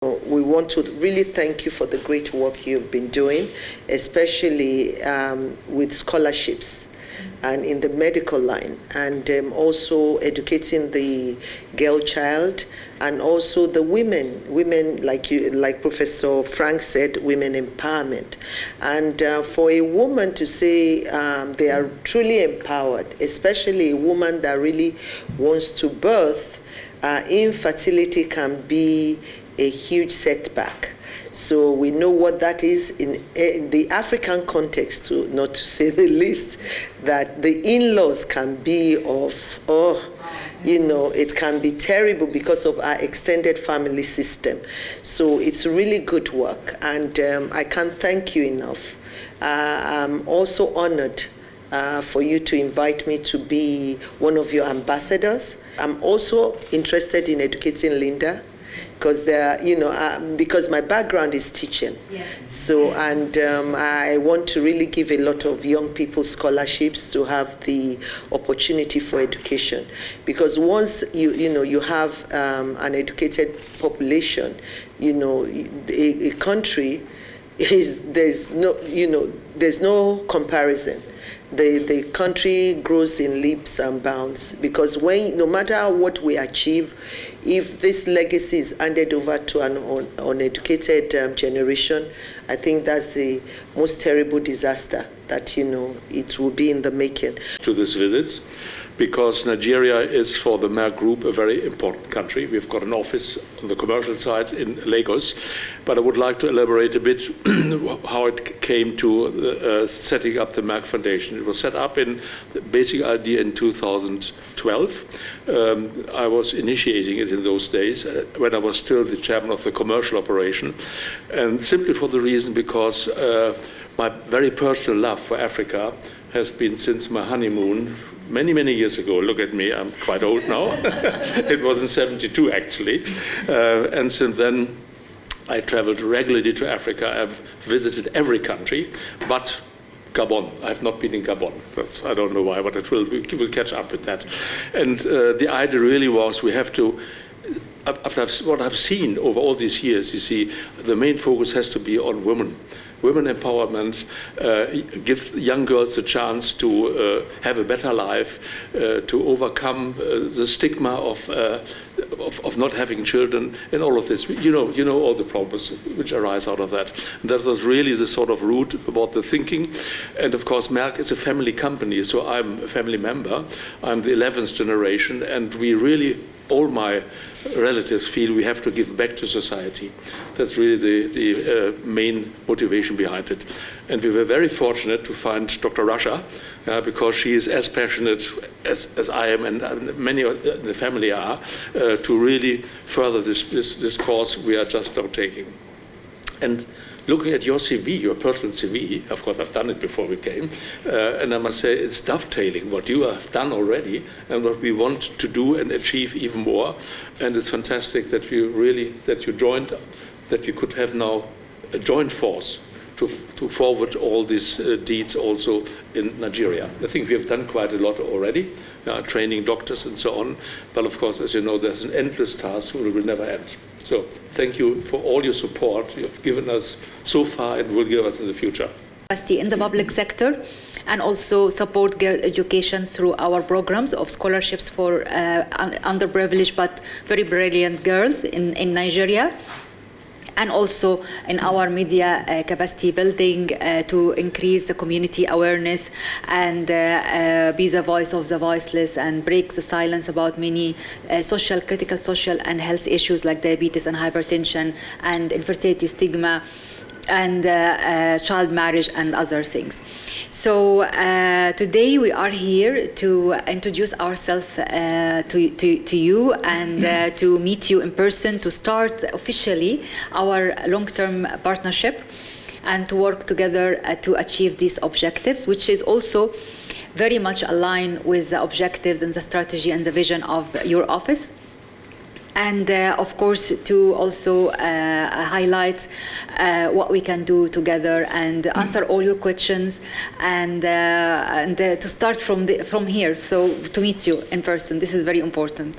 We want to really thank you for the great work you've been doing, especially with scholarships and in the medical line, and also educating the girl child, and also the women like Professor Frank said, women empowerment. And for a woman to say they are truly empowered, especially a woman that really wants to birth, infertility can be a huge setback. So we know what that is in the African context, not to say the least, that the in-laws can be of, it can be terrible because of our extended family system. So it's really good work, and I can't thank you enough. I'm also honored for you to invite me to be one of your ambassadors. I'm also interested in educating Linda, because because my background is teaching. Yes. So, and I want to really give a lot of young people scholarships to have the opportunity for education. Because once you have an educated population, a country there's no comparison. The country grows in leaps and bounds, because no matter what we achieve, if this legacy is handed over to an uneducated generation, I think that's the most terrible disaster that it will be in the making. To this visit, because Nigeria is for the Merck Group a very important country. We've got an office on the commercial side in Lagos, but I would like to elaborate a bit how it came to setting up the Merck Foundation. It was set up in the basic idea in 2012. I was initiating it in those days when I was still the chairman of the commercial operation, and simply for the reason because my very personal love for Africa has been since my honeymoon many, many years ago. Look at me, I'm quite old now. It was in 72 actually. And since then I traveled regularly to Africa. I've visited every country, but Gabon. I've not been in Gabon. I don't know why, but we'll catch up with that. And the idea really was we have to, after what I've seen over all these years, you see, the main focus has to be on women. Women empowerment, give young girls a chance to have a better life, to overcome the stigma of not having children, and all of this. You know all the problems which arise out of that. And that was really the sort of root about the thinking. And of course, Merck is a family company, so I'm a family member. I'm the 11th generation, and we really, all my relatives feel we have to give back to society. That's really the main motivation behind it. And we were very fortunate to find Dr. Rasha, because she is as passionate as I am, and many of the family are, to really further this course we are just now taking. And looking at your CV, your personal CV, of course I've done it before we came, and I must say it's dovetailing what you have done already and what we want to do and achieve even more. And it's fantastic that you joined, that you could have now a joint force to forward all these deeds also in Nigeria. I think we have done quite a lot already, training doctors and so on, but of course, as you know, there's an endless task that will never end. So thank you for all your support you have given us so far and will give us in the future. In the public sector, and also support girl education through our programs of scholarships for underprivileged but very brilliant girls in Nigeria. And also in our media capacity building to increase the community awareness and be the voice of the voiceless and break the silence about many critical social and health issues like diabetes and hypertension and infertility stigma and child marriage and other things. So today we are here to introduce ourselves to you and to meet you in person, to start officially our long-term partnership and to work together to achieve these objectives, which is also very much aligned with the objectives and the strategy and the vision of your office. And of course, to also highlight what we can do together and answer all your questions, and to start from here. So to meet you in person, this is very important.